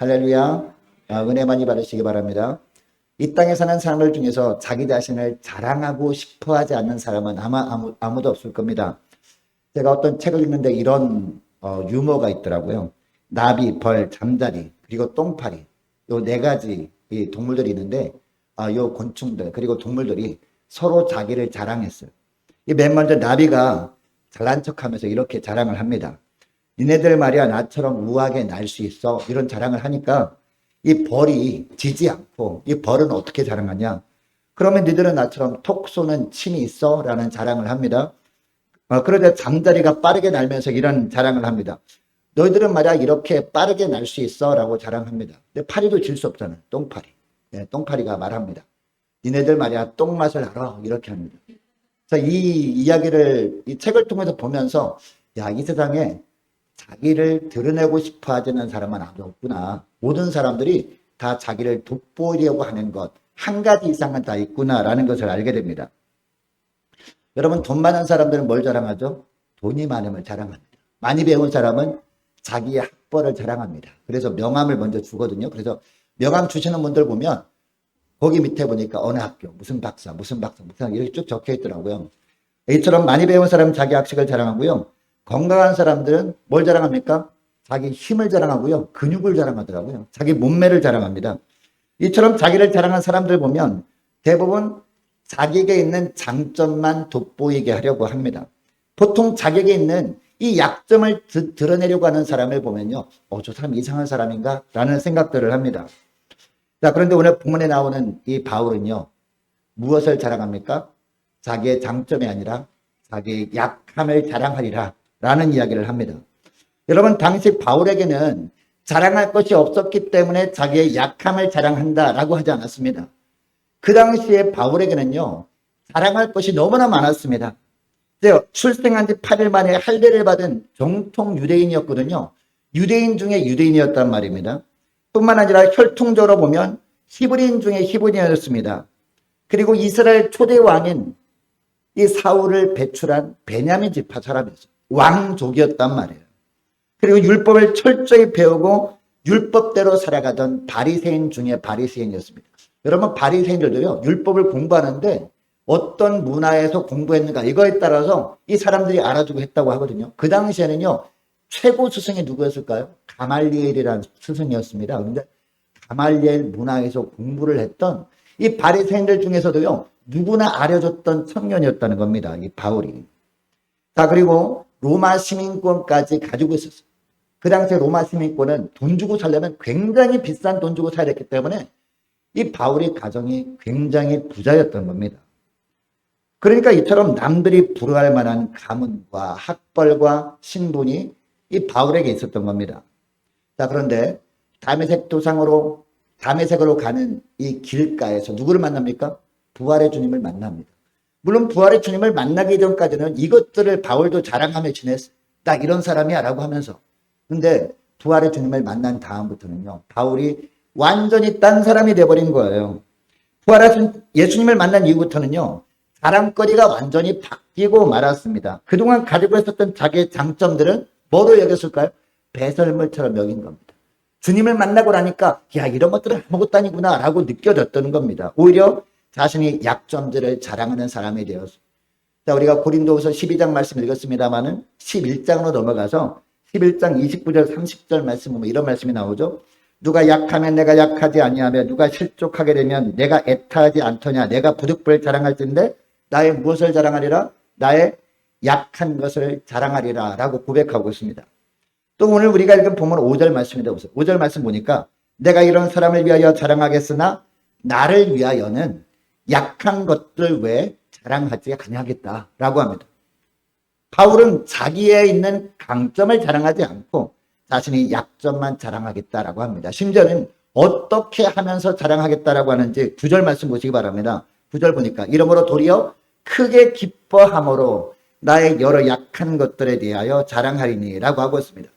할렐루야. 은혜 많이 받으시기 바랍니다. 이 땅에 사는 사람들 중에서 자기 자신을 자랑하고 싶어 하지 않는 사람은 아마 아무도 없을 겁니다. 제가 어떤 책을 읽는데 이런 유머가 있더라고요. 나비, 벌, 잠자리, 그리고 똥파리. 요 네 가지 이 동물들이 있는데, 요 곤충들, 그리고 동물들이 서로 자기를 자랑했어요. 이 맨 먼저 나비가 잘난 척 하면서 이렇게 자랑을 합니다. 니네들 말이야 나처럼 우아하게 날 수 있어. 이런 자랑을 하니까 이 벌이 지지 않고, 이 벌은 어떻게 자랑하냐? 그러면 니들은 나처럼 톡 쏘는 침이 있어? 라는 자랑을 합니다. 그러자 잠자리가 빠르게 날면서 이런 자랑을 합니다. 너희들은 말이야 이렇게 빠르게 날 수 있어? 라고 자랑합니다. 근데 파리도 질 수 없잖아요. 똥파리. 네, 똥파리가 말합니다. 니네들 말이야 똥맛을 알아? 이렇게 합니다. 그래서 이 이야기를 이 책을 통해서 보면서 야, 이 세상에 자기를 드러내고 싶어 하지는 사람은 아무도 없구나. 모든 사람들이 다 자기를 돋보이려고 하는 것, 한 가지 이상은 다 있구나라는 것을 알게 됩니다. 여러분, 돈 많은 사람들은 뭘 자랑하죠? 돈이 많음을 자랑합니다. 많이 배운 사람은 자기의 학벌을 자랑합니다. 그래서 명함을 먼저 주거든요. 그래서 명함 주시는 분들 보면 거기 밑에 보니까 어느 학교, 무슨 박사, 무슨 이렇게 쭉 적혀 있더라고요. 이처럼 많이 배운 사람은 자기 학식을 자랑하고요. 건강한 사람들은 뭘 자랑합니까? 자기 힘을 자랑하고요. 근육을 자랑하더라고요. 자기 몸매를 자랑합니다. 이처럼 자기를 자랑한 사람들 보면 대부분 자기에게 있는 장점만 돋보이게 하려고 합니다. 보통 자기에게 있는 이 약점을 드러내려고 하는 사람을 보면요. 저 사람 이상한 사람인가? 라는 생각들을 합니다. 자, 그런데 오늘 본문에 나오는 이 바울은요. 무엇을 자랑합니까? 자기의 장점이 아니라 자기의 약함을 자랑하리라 라는 이야기를 합니다. 여러분, 당시 바울에게는 자랑할 것이 없었기 때문에 자기의 약함을 자랑한다라고 하지 않았습니다. 그 당시에 바울에게는요, 자랑할 것이 너무나 많았습니다. 출생한 지 8일 만에 할례를 받은 정통 유대인이었거든요. 유대인 중에 유대인이었단 말입니다. 뿐만 아니라 혈통적으로 보면 히브리인 중에 히브리인이었습니다. 그리고 이스라엘 초대 왕인 이 사울을 배출한 베냐민 지파 사람이었어요. 왕족이었단 말이에요. 그리고 율법을 철저히 배우고 율법대로 살아가던 바리새인 중에 바리새인이었습니다. 여러분, 바리새인들도요, 율법을 공부하는데 어떤 문화에서 공부했는가 이거에 따라서 이 사람들이 알아주고 했다고 하거든요. 그 당시에는요, 최고 스승이 누구였을까요? 가말리엘이라는 스승이었습니다. 그런데 가말리엘 문화에서 공부를 했던 이 바리새인들 중에서도요, 누구나 알려줬던 청년이었다는 겁니다. 이 바울이. 자, 그리고 로마 시민권까지 가지고 있었어요. 그 당시에 로마 시민권은 돈 주고 살려면 굉장히 비싼 돈 주고 사야 했기 때문에 이 바울의 가정이 굉장히 부자였던 겁니다. 그러니까 이처럼 남들이 부러워할 만한 가문과 학벌과 신분이 이 바울에게 있었던 겁니다. 자, 그런데 다메섹 도상으로 다메섹으로 가는 이 길가에서 누구를 만납니까? 부활의 주님을 만납니다. 물론 부활의 주님을 만나기 전까지는 이것들을 바울도 자랑하며 지냈어. 나 이런 사람이야 라고 하면서. 근데 부활의 주님을 만난 다음부터는요, 바울이 완전히 딴 사람이 돼버린 거예요. 부활하신 예수님을 만난 이후부터는요, 자랑거리가 완전히 바뀌고 말았습니다. 그동안 가지고 있었던 자기의 장점들은 뭐로 여겼을까요? 배설물처럼 여긴 겁니다. 주님을 만나고 나니까 야, 이런 것들은 아무것도 아니구나 라고 느껴졌던 겁니다. 오히려 자신이 약점들을 자랑하는 사람이 되었습니다. 자, 우리가 고린도후서 12장 말씀 읽었습니다마는 11장으로 넘어가서 11장 29절 30절 말씀 보면 이런 말씀이 나오죠. 누가 약하면 내가 약하지 아니하며 누가 실족하게 되면 내가 애타하지 않더냐. 내가 부득불 자랑할진대 나의 무엇을 자랑하리라? 나의 약한 것을 자랑하리라 라고 고백하고 있습니다. 또 오늘 우리가 읽은 본문 5절 말씀입니다. 5절 말씀 보니까 내가 이런 사람을 위하여 자랑하겠으나 나를 위하여는 약한 것들 외에 자랑하지 아니하겠다라고 합니다. 바울은 자기에 있는 강점을 자랑하지 않고 자신이 약점만 자랑하겠다라고 합니다. 심지어는 어떻게 하면서 자랑하겠다라고 하는지 9절 말씀 보시기 바랍니다. 9절 보니까 이러므로 도리어 크게 기뻐함으로 나의 여러 약한 것들에 대하여 자랑하리니 라고 하고 있습니다.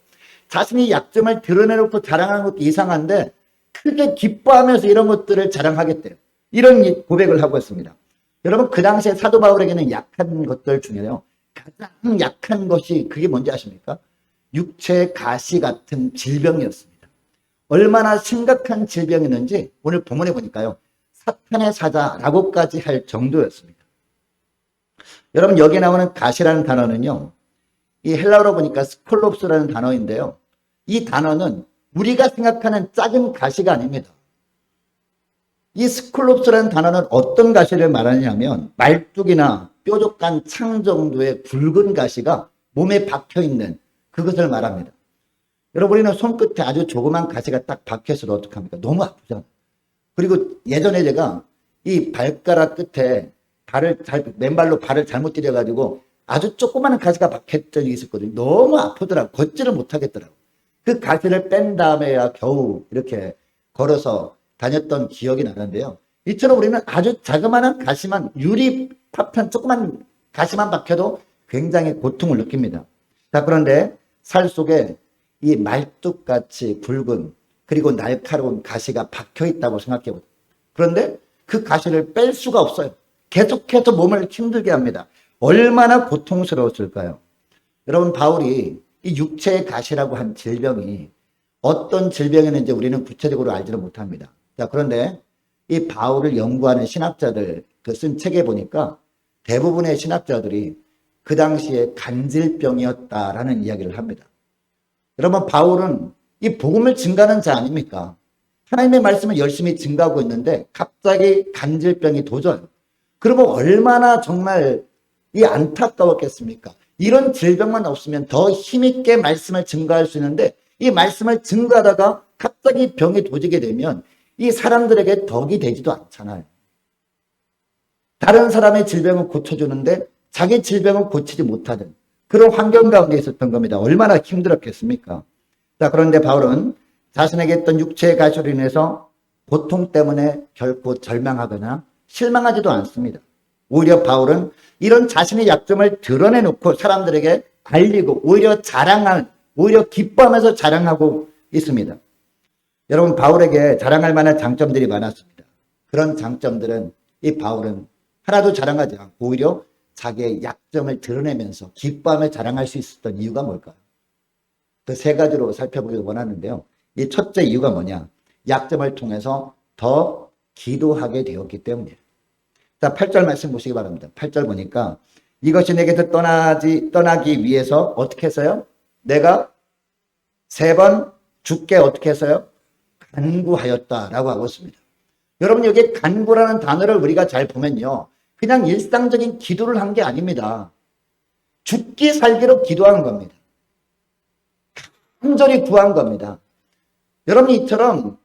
자신이 약점을 드러내놓고 자랑하는 것도 이상한데 크게 기뻐하면서 이런 것들을 자랑하겠대요. 이런 고백을 하고 있습니다. 여러분, 그 당시에 사도 바울에게는 약한 것들 중에요, 가장 약한 것이 그게 뭔지 아십니까? 육체 가시 같은 질병이었습니다. 얼마나 심각한 질병이었는지 오늘 본문에 보니까요. 사탄의 사자라고까지 할 정도였습니다. 여러분 여기 나오는 가시라는 단어는요. 이 헬라어로 보니까 스콜롭스라는 단어인데요. 이 단어는 우리가 생각하는 작은 가시가 아닙니다. 이 스콜롭스라는 단어는 어떤 가시를 말하냐면 말뚝이나 뾰족한 창 정도의 굵은 가시가 몸에 박혀있는 그것을 말합니다. 여러분 우리는 손끝에 아주 조그만 가시가 딱 박혀있어도 어떡합니까? 너무 아프잖아요. 그리고 예전에 제가 이 발가락 끝에 맨발로 발을 잘못 디뎌가지고 아주 조그마한 가시가 박혔던 적이 있었거든요. 너무 아프더라고. 걷지를 못하겠더라고. 그 가시를 뺀 다음에야 겨우 이렇게 걸어서 다녔던 기억이 나는데요. 이처럼 우리는 아주 자그마한 가시만 유리 파편 조그만 가시만 박혀도 굉장히 고통을 느낍니다. 자, 그런데 살 속에 이 말뚝같이 굵은 그리고 날카로운 가시가 박혀 있다고 생각해 보세요. 그런데 그 가시를 뺄 수가 없어요. 계속해서 몸을 힘들게 합니다. 얼마나 고통스러웠을까요? 여러분 바울이 이 육체의 가시라고 한 질병이 어떤 질병이었는지 우리는 구체적으로 알지는 못합니다. 자, 그런데 이 바울을 연구하는 신학자들 그 쓴 책에 보니까 대부분의 신학자들이 그 당시에 간질병이었다라는 이야기를 합니다. 여러분 바울은 이 복음을 증가하는 자 아닙니까? 하나님의 말씀을 열심히 증가하고 있는데 갑자기 간질병이 도져요. 그러면 얼마나 정말 이 안타까웠겠습니까? 이런 질병만 없으면 더 힘있게 말씀을 증가할 수 있는데 이 말씀을 증가하다가 갑자기 병이 도지게 되면 이 사람들에게 덕이 되지도 않잖아요. 다른 사람의 질병을 고쳐주는데 자기 질병을 고치지 못하는 그런 환경 가운데 있었던 겁니다. 얼마나 힘들었겠습니까? 자, 그런데 바울은 자신에게 있던 육체의 가시로 인해서 고통 때문에 결코 절망하거나 실망하지도 않습니다. 오히려 바울은 이런 자신의 약점을 드러내놓고 사람들에게 알리고 오히려 기뻐하면서 자랑하고 있습니다. 여러분 바울에게 자랑할 만한 장점들이 많았습니다. 그런 장점들은 이 바울은 하나도 자랑하지 않고 오히려 자기의 약점을 드러내면서 기뻐하며 자랑할 수 있었던 이유가 뭘까요? 그 세 가지로 살펴보기를 원하는데요. 이 첫째 이유가 뭐냐? 약점을 통해서 더 기도하게 되었기 때문이에요. 자, 8절 말씀 보시기 바랍니다. 8절 보니까 이것이 내게서 떠나기 위해서 어떻게 해서요? 내가 3번 죽게 어떻게 해서요? 간구하였다라고 하고 있습니다. 여러분 여기 간구라는 단어를 우리가 잘 보면요. 그냥 일상적인 기도를 한 게 아닙니다. 죽기 살기로 기도한 겁니다. 간절히 구한 겁니다. 여러분 이처럼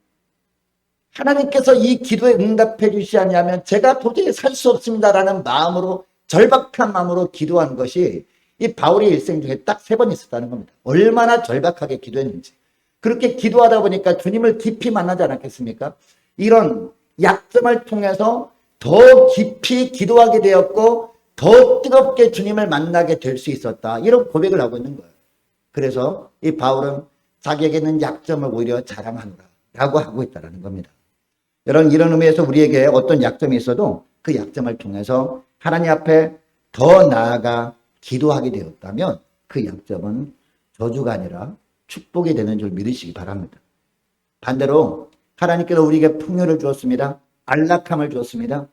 하나님께서 이 기도에 응답해 주시지 않으면 제가 도저히 살 수 없습니다라는 마음으로 절박한 마음으로 기도한 것이 이 바울의 일생 중에 딱 3번 있었다는 겁니다. 얼마나 절박하게 기도했는지. 그렇게 기도하다 보니까 주님을 깊이 만나지 않았겠습니까? 이런 약점을 통해서 더 깊이 기도하게 되었고 더 뜨겁게 주님을 만나게 될 수 있었다. 이런 고백을 하고 있는 거예요. 그래서 이 바울은 자기에게 있는 약점을 오히려 자랑하노라 라고 하고 있다는 겁니다. 여러분 이런 의미에서 우리에게 어떤 약점이 있어도 그 약점을 통해서 하나님 앞에 더 나아가 기도하게 되었다면 그 약점은 저주가 아니라 축복이 되는 줄 믿으시기 바랍니다. 반대로 하나님께서 우리에게 풍요를 주었습니다. 안락함을 주었습니다.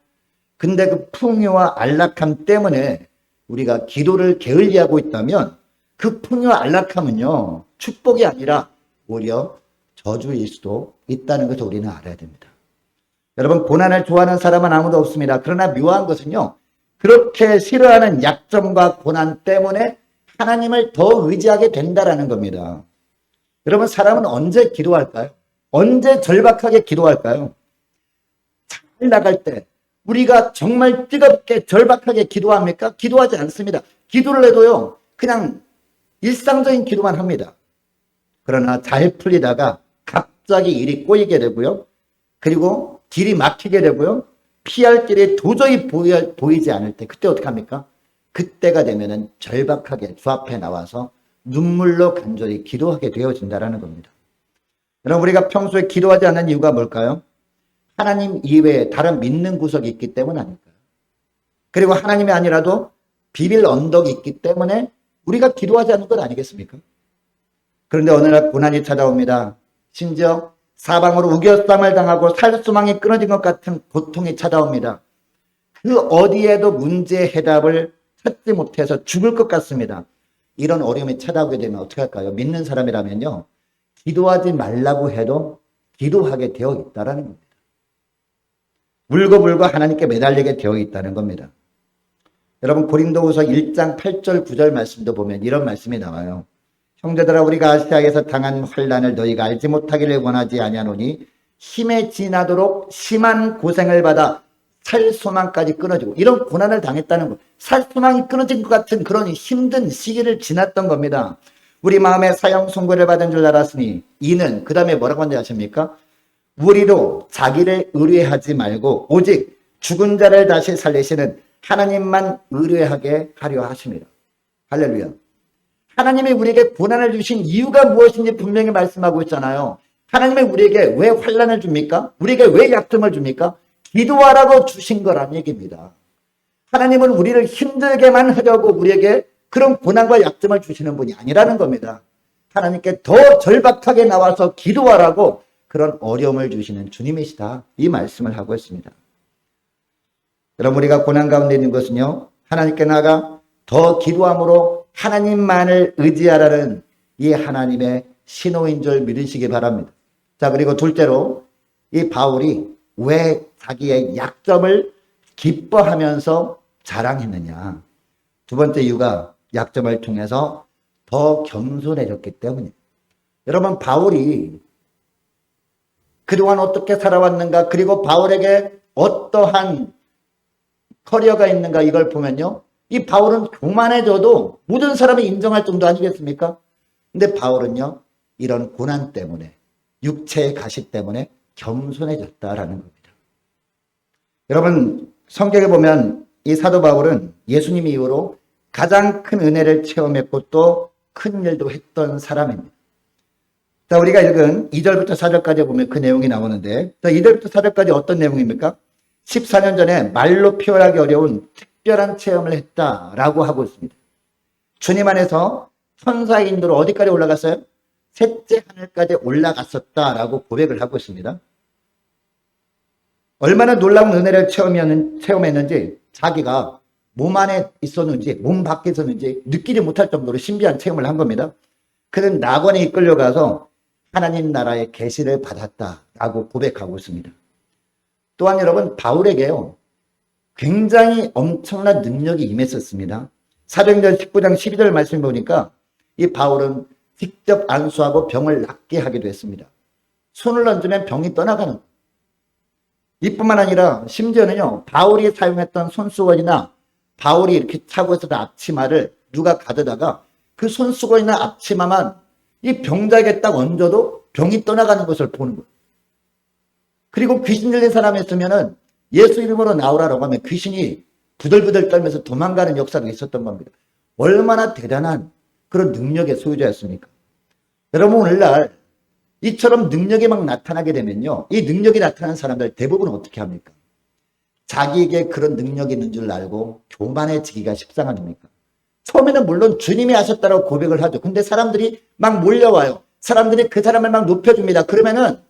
근데 그 풍요와 안락함 때문에 우리가 기도를 게을리하고 있다면 그 풍요와 안락함은요 축복이 아니라 오히려 저주일 수도 있다는 것을 우리는 알아야 됩니다. 여러분 고난을 좋아하는 사람은 아무도 없습니다. 그러나 묘한 것은요 그렇게 싫어하는 약점과 고난 때문에 하나님을 더 의지하게 된다는 겁니다. 여러분 사람은 언제 기도할까요? 언제 절박하게 기도할까요? 잘 나갈 때 우리가 정말 뜨겁게 절박하게 기도합니까? 기도하지 않습니다. 기도를 해도요 그냥 일상적인 기도만 합니다. 그러나 잘 풀리다가 갑자기 일이 꼬이게 되고요. 그리고 길이 막히게 되고요. 피할 길이 도저히 보이지 않을 때 그때 어떻게 합니까? 그때가 되면은 절박하게 주 앞에 나와서 눈물로 간절히 기도하게 되어진다는 겁니다. 여러분 우리가 평소에 기도하지 않는 이유가 뭘까요? 하나님 이외에 다른 믿는 구석이 있기 때문 아닐까요? 그리고 하나님이 아니라도 비빌 언덕이 있기 때문에 우리가 기도하지 않는 것 아니겠습니까? 그런데 어느 날 고난이 찾아옵니다. 심지어 사방으로 우겨쌈을 당하고 살수망이 끊어진 것 같은 고통이 찾아옵니다. 그 어디에도 문제의 해답을 찾지 못해서 죽을 것 같습니다. 이런 어려움이 찾아오게 되면 어떻게 할까요? 믿는 사람이라면요, 기도하지 말라고 해도 기도하게 되어 있다는 겁니다. 울고불고 하나님께 매달리게 되어 있다는 겁니다. 여러분, 고린도후서 1장 8절 9절 말씀도 보면 이런 말씀이 나와요. 형제들아, 우리가 아시아에서 당한 환난을 너희가 알지 못하기를 원하지 아니하노니 힘에 지나도록 심한 고생을 받아 살 소망까지 끊어지고, 이런 고난을 당했다는 것, 살 소망이 끊어진 것 같은 그런 힘든 시기를 지났던 겁니다. 우리 마음에 사형 선고를 받은 줄 알았으니 이는, 그 다음에 뭐라고 하는지 아십니까? 우리로 자기를 의뢰하지 말고 오직 죽은 자를 다시 살리시는 하나님만 의뢰하게 하려 하십니다. 할렐루야. 하나님이 우리에게 고난을 주신 이유가 무엇인지 분명히 말씀하고 있잖아요. 하나님이 우리에게 왜 환난을 줍니까? 우리에게 왜 약점을 줍니까? 기도하라고 주신 거란 얘기입니다. 하나님은 우리를 힘들게만 하려고 우리에게 그런 고난과 약점을 주시는 분이 아니라는 겁니다. 하나님께 더 절박하게 나와서 기도하라고 그런 어려움을 주시는 주님이시다, 이 말씀을 하고 있습니다. 여러분, 우리가 고난 가운데 있는 것은요, 하나님께 나아가 더 기도함으로 하나님만을 의지하라는 이 하나님의 신호인 줄 믿으시기 바랍니다. 자, 그리고 둘째로, 이 바울이 왜 자기의 약점을 기뻐하면서 자랑했느냐. 두 번째 이유가 약점을 통해서 더 겸손해졌기 때문입니다. 여러분, 바울이 그동안 어떻게 살아왔는가, 그리고 바울에게 어떠한 커리어가 있는가, 이걸 보면요, 이 바울은 교만해져도 모든 사람이 인정할 정도 아니겠습니까? 근데 바울은요, 이런 고난 때문에, 육체의 가시 때문에 겸손해졌다라는 겁니다. 여러분, 성경에 보면 이 사도 바울은 예수님 이후로 가장 큰 은혜를 체험했고 또 큰 일도 했던 사람입니다. 자, 우리가 읽은 2절부터 4절까지 보면 그 내용이 나오는데, 자, 2절부터 4절까지 어떤 내용입니까? 14년 전에 말로 표현하기 어려운 특별한 체험을 했다라고 하고 있습니다. 주님 안에서 천사의 인도로 어디까지 올라갔어요? 셋째 하늘까지 올라갔었다라고 고백을 하고 있습니다. 얼마나 놀라운 은혜를 체험했는지, 자기가 몸 안에 있었는지 몸 밖에 있었는지 느끼지 못할 정도로 신비한 체험을 한 겁니다. 그는 낙원에 이끌려가서 하나님 나라의 계시를 받았다라고 고백하고 있습니다. 또한 여러분, 바울에게요, 굉장히 엄청난 능력이 임했었습니다. 사도행전 19장 12절 말씀 보니까 이 바울은 직접 안수하고 병을 낫게 하기도 했습니다. 손을 얹으면 병이 떠나가는, 이뿐만 아니라 심지어는요, 바울이 사용했던 손수건이나 바울이 이렇게 차고 있었던 앞치마를 누가 가져다가 그 손수건이나 앞치마만 이 병자에게 딱 얹어도 병이 떠나가는 것을 보는 거예요. 그리고 귀신 들린 사람이 있으면은 예수 이름으로 나오라고 하면 귀신이 부들부들 떨면서 도망가는 역사가 있었던 겁니다. 얼마나 대단한 그런 능력의 소유자였습니까? 여러분, 오늘날 이처럼 능력이 막 나타나게 되면요, 이 능력이 나타나는 사람들 대부분 어떻게 합니까? 자기에게 그런 능력이 있는 줄 알고 교만해지기가 십상 아닙니까? 처음에는 물론 주님이 하셨다고 고백을 하죠. 근데 사람들이 막 몰려와요. 사람들이 그 사람을 막 높여줍니다. 그러면은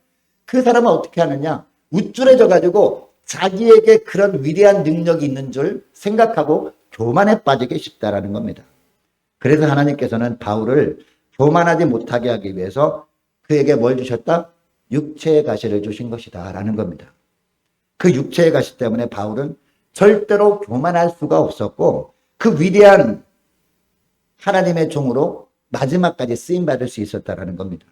그 사람은 어떻게 하느냐? 우쭐해져 가지고 자기에게 그런 위대한 능력이 있는 줄 생각하고 교만에 빠지기 쉽다라는 겁니다. 그래서 하나님께서는 바울을 교만하지 못하게 하기 위해서 그에게 뭘 주셨다? 육체의 가시를 주신 것이다 라는 겁니다. 그 육체의 가시 때문에 바울은 절대로 교만할 수가 없었고, 그 위대한 하나님의 종으로 마지막까지 쓰임받을 수 있었다라는 겁니다.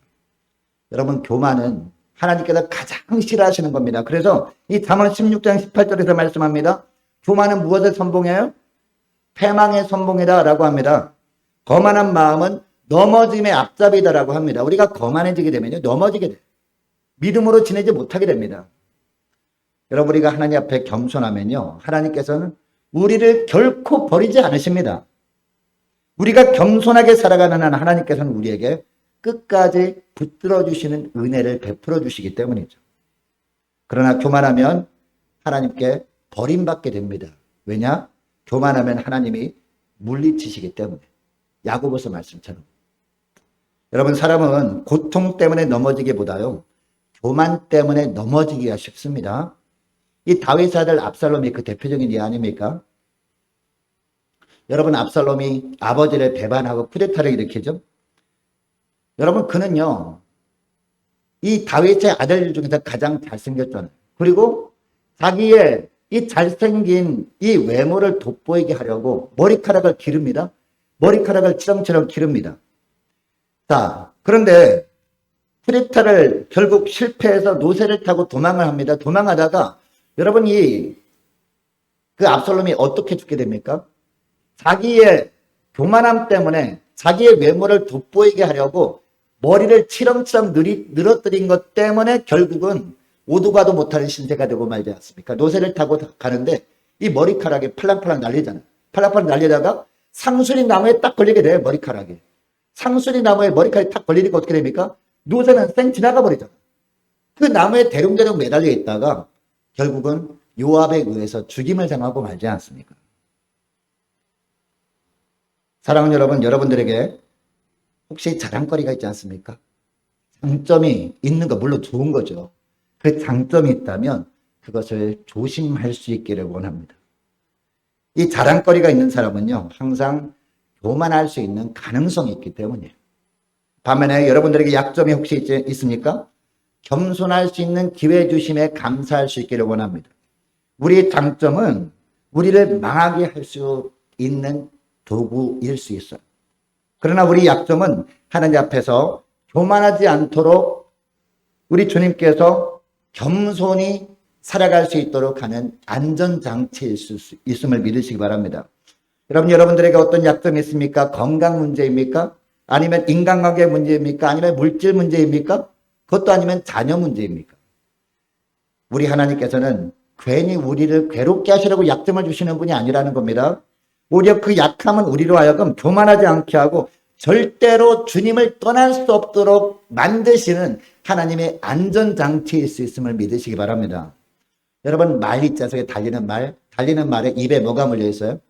여러분, 교만은 하나님께서 가장 싫어하시는 겁니다. 그래서 이 잠언 16장 18절에서 말씀합니다. 교만은 무엇을 선봉해요? 패망의 선봉이다 라고 합니다. 거만한 마음은 넘어짐의 앞잡이다 라고 합니다. 우리가 거만해지게 되면요, 넘어지게 돼요. 믿음으로 지내지 못하게 됩니다. 여러분, 우리가 하나님 앞에 겸손하면요, 하나님께서는 우리를 결코 버리지 않으십니다. 우리가 겸손하게 살아가는 한 하나님께서는 우리에게 끝까지 붙들어 주시는 은혜를 베풀어 주시기 때문이죠. 그러나 교만하면 하나님께 버림받게 됩니다. 왜냐? 교만하면 하나님이 물리치시기 때문에. 야고보서 말씀처럼. 여러분, 사람은 고통 때문에 넘어지기보다요, 교만 때문에 넘어지기가 쉽습니다. 이 다윗의 아들 압살롬이 그 대표적인 예 아닙니까? 여러분, 압살롬이 아버지를 배반하고 쿠데타를 일으키죠. 여러분, 그는요, 이 다윗의 아들 중에서 가장 잘생겼잖아요. 그리고 자기의 이 잘생긴 이 외모를 돋보이게 하려고 머리카락을 기릅니다. 머리카락을 치렁치렁 기릅니다. 자, 그런데 쿠데타를 결국 실패해서 노새를 타고 도망을 합니다. 도망하다가 여러분, 그 압살롬이 어떻게 죽게 됩니까? 자기의 교만함 때문에 자기의 외모를 돋보이게 하려고 머리를 치렁치렁 늘어뜨린 것 때문에 결국은 오도 가도 못하는 신세가 되고 말지 않습니까? 노새를 타고 가는데 이 머리카락이 팔랑팔랑 날리잖아요. 팔랑팔랑 날리다가 상수리 나무에 딱 걸리게 돼요, 머리카락이. 상수리 나무에 머리카락이 딱 걸리니까 어떻게 됩니까? 노새는 쌩 지나가 버리잖아요. 그 나무에 대롱대롱 매달려 있다가 결국은 요압에 의해서 죽임을 당하고 말지 않습니까? 사랑하는 여러분, 여러분들에게 혹시 자랑거리가 있지 않습니까? 장점이 있는 거 물론 좋은 거죠. 그 장점이 있다면 그것을 조심할 수 있기를 원합니다. 이 자랑거리가 있는 사람은요, 항상 교만할 수 있는 가능성이 있기 때문이에요. 반면에 여러분들에게 약점이 혹시 있습니까? 겸손할 수 있는 기회 주심에 감사할 수 있기를 원합니다. 우리의 장점은 우리를 망하게 할 수 있는 도구일 수 있어요. 그러나 우리 약점은 하나님 앞에서 교만하지 않도록 우리 주님께서 겸손히 살아갈 수 있도록 하는 안전장치일 수 있음을 믿으시기 바랍니다. 여러분들에게 어떤 약점이 있습니까? 건강 문제입니까? 아니면 인간관계 문제입니까? 아니면 물질 문제입니까? 그것도 아니면 자녀 문제입니까? 우리 하나님께서는 괜히 우리를 괴롭게 하시려고 약점을 주시는 분이 아니라는 겁니다. 오히려 그 약함은 우리로 하여금 교만하지 않게 하고 절대로 주님을 떠날 수 없도록 만드시는 하나님의 안전장치일 수 있음을 믿으시기 바랍니다. 여러분, 말 있자석에 달리는 말에 입에 뭐가 물려 있어요?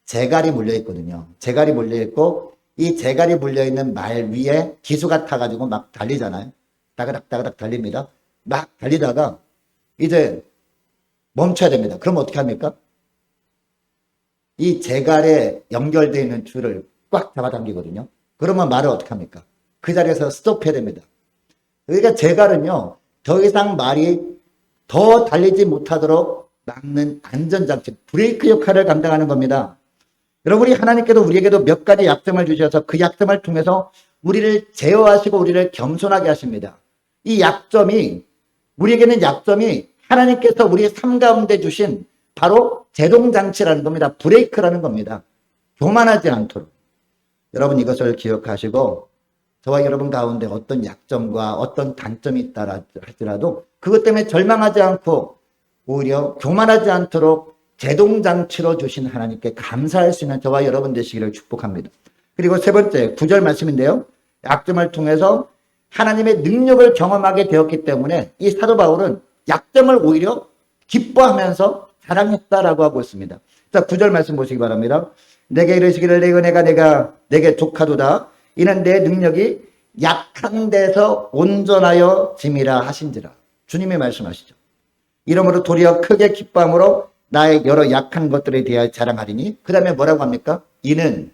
재갈이 물려 있거든요. 재갈이 물려 있고 이 재갈이 물려 있는 말 위에 기수가 타가지고 막 달리잖아요. 따그닥따그닥 달립니다. 막 달리다가 이제 멈춰야 됩니다. 그럼 어떻게 합니까? 이 재갈에 연결되어 있는 줄을 꽉 잡아당기거든요. 그러면 말을 어떻게 합니까? 그 자리에서 스톱해야 됩니다. 그러니까 재갈은요, 더 이상 말이 더 달리지 못하도록 막는 안전장치, 브레이크 역할을 감당하는 겁니다. 여러분, 우리 하나님께도 우리에게도 몇 가지 약점을 주셔서 그 약점을 통해서 우리를 제어하시고 우리를 겸손하게 하십니다. 이 약점이, 우리에게는 약점이 하나님께서 우리의 삶 가운데 주신 바로 제동장치라는 겁니다. 브레이크라는 겁니다. 교만하지 않도록. 여러분, 이것을 기억하시고 저와 여러분 가운데 어떤 약점과 어떤 단점이 있다 할지라도 그것 때문에 절망하지 않고 오히려 교만하지 않도록 제동장치로 주신 하나님께 감사할 수 있는 저와 여러분 되시기를 축복합니다. 그리고 세 번째 9절 말씀인데요. 약점을 통해서 하나님의 능력을 경험하게 되었기 때문에 이 사도 바울은 약점을 오히려 기뻐하면서 자랑했다라고 하고 있습니다. 자, 9절 말씀 보시기 바랍니다. 내게 이르시기를 내 은혜가 내게 족하도다. 이는 내 능력이 약한 데서 온전하여 짐이라 하신지라. 주님이 말씀하시죠. 이러므로 도리어 크게 기뻐함으로 나의 여러 약한 것들에 대하여 자랑하리니. 그 다음에 뭐라고 합니까? 이는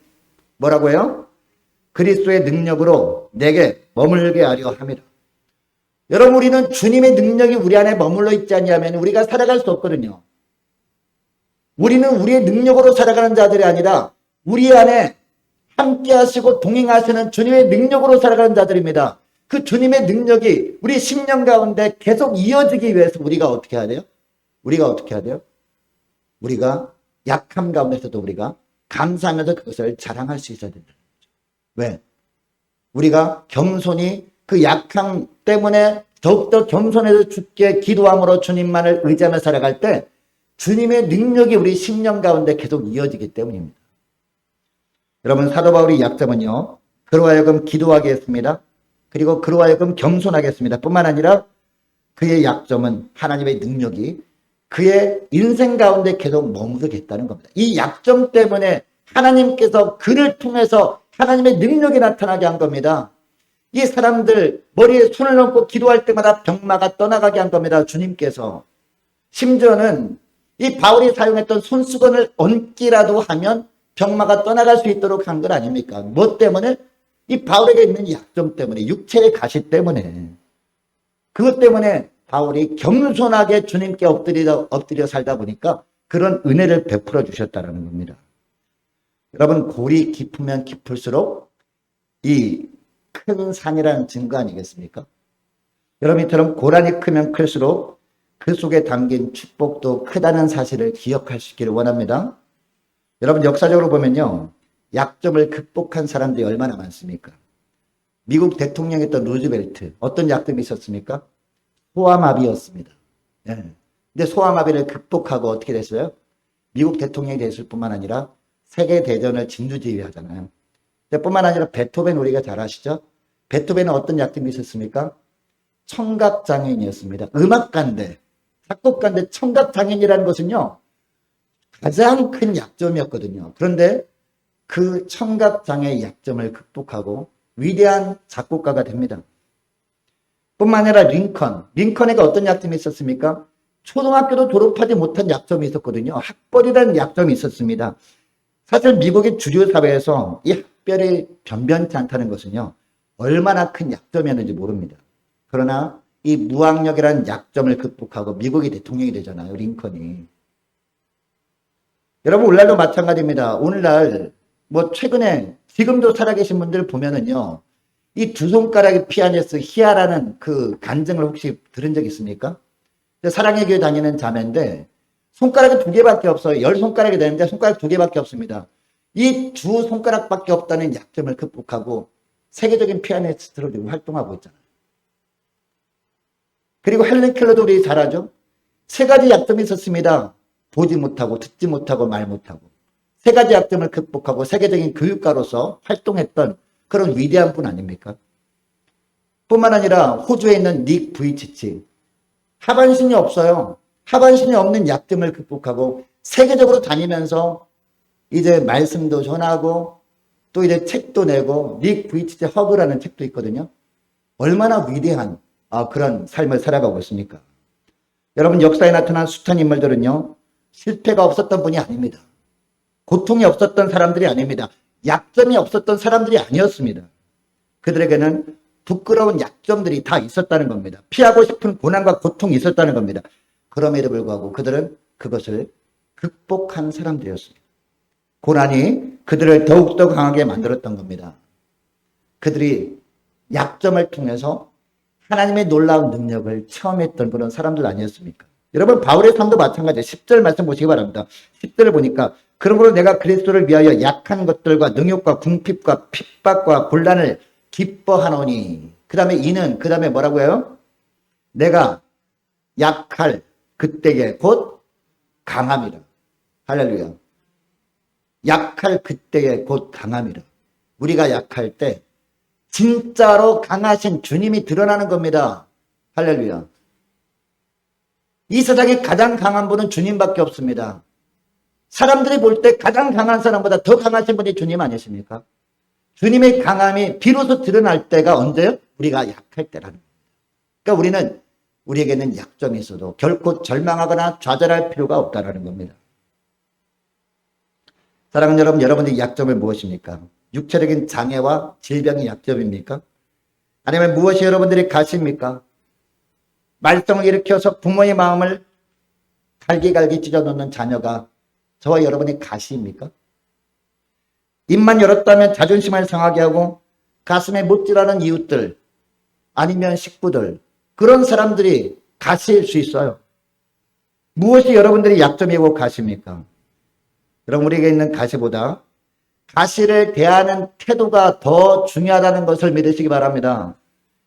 뭐라고요? 그리스도의 능력으로 내게 머물게 하려 함이라. 여러분, 우리는 주님의 능력이 우리 안에 머물러 있지 않냐면 우리가 살아갈 수 없거든요. 우리는 우리의 능력으로 살아가는 자들이 아니라 우리 안에 함께 하시고 동행하시는 주님의 능력으로 살아가는 자들입니다. 그 주님의 능력이 우리 심령 가운데 계속 이어지기 위해서 우리가 어떻게 해야 돼요? 우리가 약함 가운데서도 우리가 감사하면서 그것을 자랑할 수 있어야 된다. 왜? 우리가 겸손히 그 약함 때문에 더욱더 겸손해서 주께 기도함으로 주님만을 의지하며 살아갈 때 주님의 능력이 우리 심령 가운데 계속 이어지기 때문입니다. 여러분, 사도 바울의 약점은요, 그로 하여금 기도하게 했습니다. 그리고 그로 하여금 겸손하게 했습니다. 뿐만 아니라 그의 약점은 하나님의 능력이 그의 인생 가운데 계속 머무르겠다는 겁니다. 이 약점 때문에 하나님께서 그를 통해서 하나님의 능력이 나타나게 한 겁니다. 이 사람들 머리에 손을 얹고 기도할 때마다 병마가 떠나가게 한 겁니다. 주님께서. 심지어는 이 바울이 사용했던 손수건을 얹기라도 하면 병마가 떠나갈 수 있도록 한 건 아닙니까? 뭐 때문에? 이 바울에게 있는 약점 때문에, 육체의 가시 때문에. 그것 때문에 바울이 겸손하게 주님께 엎드려 살다 보니까 그런 은혜를 베풀어 주셨다는 겁니다. 여러분, 골이 깊으면 깊을수록 이 큰 산이라는 증거 아니겠습니까? 여러분처럼 고란이 크면 클수록 그 속에 담긴 축복도 크다는 사실을 기억할 수 있기를 원합니다. 여러분, 역사적으로 보면요, 약점을 극복한 사람들이 얼마나 많습니까? 미국 대통령이었던 루즈벨트, 어떤 약점이 있었습니까? 소아마비였습니다. 네. 근데 소아마비를 극복하고 어떻게 됐어요? 미국 대통령이 됐을 뿐만 아니라 세계대전을 진두지휘하잖아요. 뿐만 아니라 베토벤 우리가 잘 아시죠? 베토벤은 어떤 약점이 있었습니까? 청각장애인이었습니다. 음악가인데, 작곡가인데 청각장애인이라는 것은요, 가장 큰 약점이었거든요. 그런데 그 청각장애의 약점을 극복하고 위대한 작곡가가 됩니다. 뿐만 아니라 링컨에게 어떤 약점이 있었습니까? 초등학교도 졸업하지 못한 약점이 있었거든요. 학벌이라는 약점이 있었습니다. 사실 미국의 주류 사회에서 이 학벌이 변변치 않다는 것은요, 얼마나 큰 약점이었는지 모릅니다. 그러나 이 무학력이라는 약점을 극복하고 미국의 대통령이 되잖아요, 링컨이. 여러분, 오늘날도 마찬가지입니다. 오늘날 최근에 지금도 살아계신 분들 보면은요, 이 두 손가락의 피아니스트 히아라는 그 간증을 혹시 들은 적 있습니까? 사랑의 교회 다니는 자매인데 손가락이 2개밖에 없어요. 10손가락이 되는데 손가락 2개밖에 없습니다. 이 두 손가락밖에 없다는 약점을 극복하고 세계적인 피아니스트로 지금 활동하고 있잖아요. 그리고 헬렌 켈러도 우리 잘 알죠? 3가지 약점이 있었습니다. 보지 못하고, 듣지 못하고, 말 못하고. 3가지 약점을 극복하고 세계적인 교육가로서 활동했던 그런 위대한 분 아닙니까? 뿐만 아니라 호주에 있는 닉 부이치치. 하반신이 없어요. 하반신이 없는 약점을 극복하고 세계적으로 다니면서 이제 말씀도 전하고 또 이제 책도 내고 닉 부이치치 허그라는 책도 있거든요. 얼마나 위대한 그런 삶을 살아가고 있습니까? 여러분, 역사에 나타난 숱한 인물들은요, 실패가 없었던 분이 아닙니다. 고통이 없었던 사람들이 아닙니다. 약점이 없었던 사람들이 아니었습니다. 그들에게는 부끄러운 약점들이 다 있었다는 겁니다. 피하고 싶은 고난과 고통이 있었다는 겁니다. 그럼에도 불구하고 그들은 그것을 극복한 사람들이었습니다. 고난이 그들을 더욱더 강하게 만들었던 겁니다. 그들이 약점을 통해서 하나님의 놀라운 능력을 체험했던 그런 사람들 아니었습니까? 여러분, 바울의 삶도 마찬가지예요. 10절 말씀 보시기 바랍니다. 10절을 보니까 그러므로 내가 그리스도를 위하여 약한 것들과 능욕과 궁핍과 핍박과 곤란을 기뻐하노니. 그 다음에 이는 그 다음에 뭐라고 해요? 내가 약할 그때에 곧 강함이라. 할렐루야. 약할 그때에 곧 강함이라. 우리가 약할 때 진짜로 강하신 주님이 드러나는 겁니다. 할렐루야. 이 세상에 가장 강한 분은 주님밖에 없습니다. 사람들이 볼 때 가장 강한 사람보다 더 강하신 분이 주님 아니십니까? 주님의 강함이 비로소 드러날 때가 언제요? 우리가 약할 때라는 겁니다. 그러니까 우리에게는 약점이 있어도 결코 절망하거나 좌절할 필요가 없다는 겁니다. 사랑하는 여러분, 여러분의 약점은 무엇입니까? 육체적인 장애와 질병이 약점입니까? 아니면 무엇이 여러분들의 가시입니까? 말썽을 일으켜서 부모의 마음을 갈기갈기 찢어놓는 자녀가 저와 여러분의 가시입니까? 입만 열었다면 자존심을 상하게 하고 가슴에 못질하는 이웃들 아니면 식구들, 그런 사람들이 가시일 수 있어요. 무엇이 여러분들의 약점이고 가시입니까? 여러분, 우리에게 있는 가시보다 가시를 대하는 태도가 더 중요하다는 것을 믿으시기 바랍니다.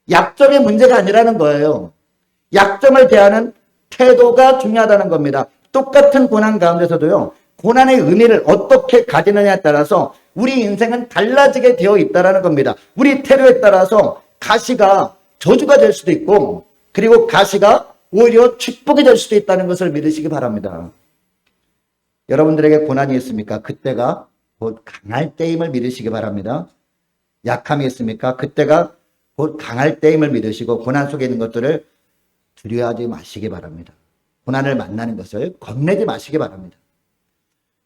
약점이 문제가 아니라는 거예요. 약점을 대하는 태도가 중요하다는 겁니다. 똑같은 고난 가운데서도요, 고난의 의미를 어떻게 가지느냐에 따라서 우리 인생은 달라지게 되어 있다는 겁니다. 우리 태도에 따라서 가시가 저주가 될 수도 있고, 그리고 가시가 오히려 축복이 될 수도 있다는 것을 믿으시기 바랍니다. 여러분들에게 고난이 있습니까? 그때가 곧 강할 때임을 믿으시기 바랍니다. 약함이 있습니까? 그때가 곧 강할 때임을 믿으시고 고난 속에 있는 것들을 두려워하지 마시기 바랍니다. 고난을 만나는 것을 겁내지 마시기 바랍니다.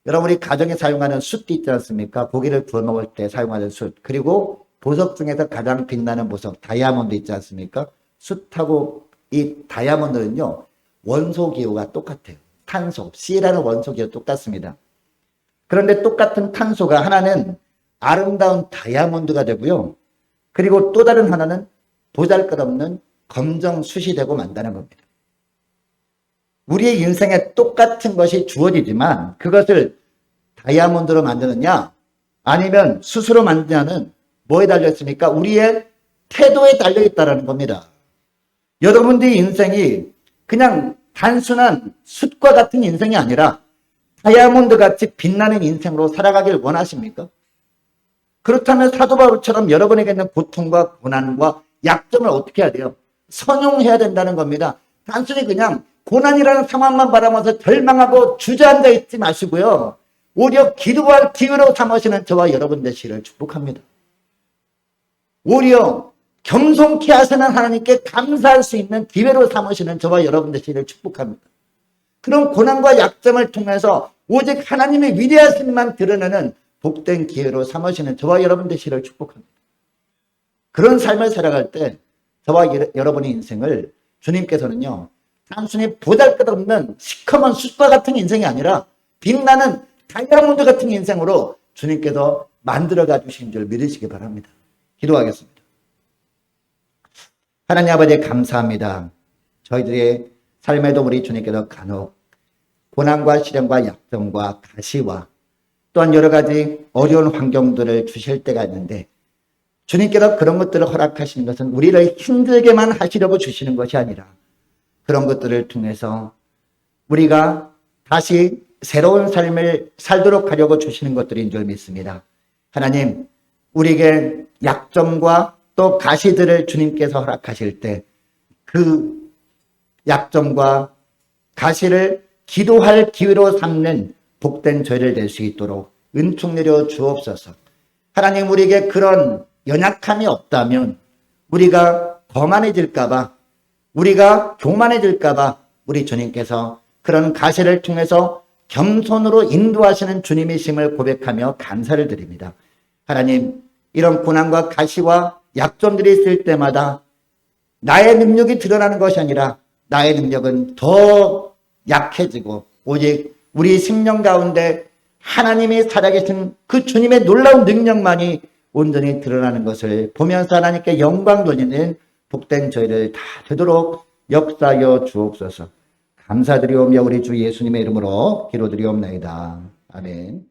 여러분, 우리 가정에 사용하는 숯도 있지 않습니까? 고기를 구워 먹을 때 사용하는 숯, 그리고 보석 중에서 가장 빛나는 보석 다이아몬드 있지 않습니까? 숯하고 이 다이아몬드는요, 원소 기호가 똑같아요. 탄소, C라는 원소 기호 똑같습니다. 그런데 똑같은 탄소가 하나는 아름다운 다이아몬드가 되고요, 그리고 또 다른 하나는 보잘것없는 검정 숯이 되고 만다는 겁니다. 우리의 인생에 똑같은 것이 주어지지만 그것을 다이아몬드로 만드느냐 아니면 숯으로 만드냐는 뭐에 달려있습니까? 우리의 태도에 달려있다는 겁니다. 여러분들의 인생이 그냥 단순한 숯과 같은 인생이 아니라 다이아몬드 같이 빛나는 인생으로 살아가길 원하십니까? 그렇다면 사도 바울처럼 여러분에게 있는 고통과 고난과 약점을 어떻게 해야 돼요? 선용해야 된다는 겁니다. 단순히 그냥 고난이라는 상황만 바라면서 절망하고 주저앉아 있지 마시고요, 오히려 기도할 기회로 삼으시는 저와 여러분 되시기를 축복합니다. 오히려 겸손케 하시는 하나님께 감사할 수 있는 기회로 삼으시는 저와 여러분 되시기를 축복합니다. 그런 고난과 약점을 통해서 오직 하나님의 위대하심만 드러내는 복된 기회로 삼으시는 저와 여러분 되시기를 축복합니다. 그런 삶을 살아갈 때 저와 여러분의 인생을 주님께서는요, 단순히 보잘것없는 시커먼 숯과 같은 인생이 아니라 빛나는 다이아몬드 같은 인생으로 주님께서 만들어가 주신 줄 믿으시기 바랍니다. 기도하겠습니다. 하나님 아버지, 감사합니다. 저희들의 삶에도 우리 주님께서 간혹 고난과 시련과 약점과 가시와 또한 여러 가지 어려운 환경들을 주실 때가 있는데, 주님께서 그런 것들을 허락하시는 것은 우리를 힘들게만 하시려고 주시는 것이 아니라 그런 것들을 통해서 우리가 다시 새로운 삶을 살도록 하려고 주시는 것들인 줄 믿습니다. 하나님, 우리에게 약점과 또 가시들을 주님께서 허락하실 때 그 약점과 가시를 기도할 기회로 삼는 복된 저희를 될 수 있도록 은총 내려 주옵소서. 하나님, 우리에게 그런 연약함이 없다면 우리가 거만해질까봐, 우리가 교만해질까봐 우리 주님께서 그런 가시를 통해서 겸손으로 인도하시는 주님이심을 고백하며 감사를 드립니다. 하나님, 이런 고난과 가시와 약점들이 있을 때마다 나의 능력이 드러나는 것이 아니라 나의 능력은 더 약해지고 오직 우리 생명 가운데 하나님이 살아계신 그 주님의 놀라운 능력만이 온전히 드러나는 것을 보면서 하나님께 영광 돌리는 복된 저희를 다 되도록 역사하여 주옵소서. 감사드리오며 우리 주 예수님의 이름으로 기도드리옵나이다. 아멘.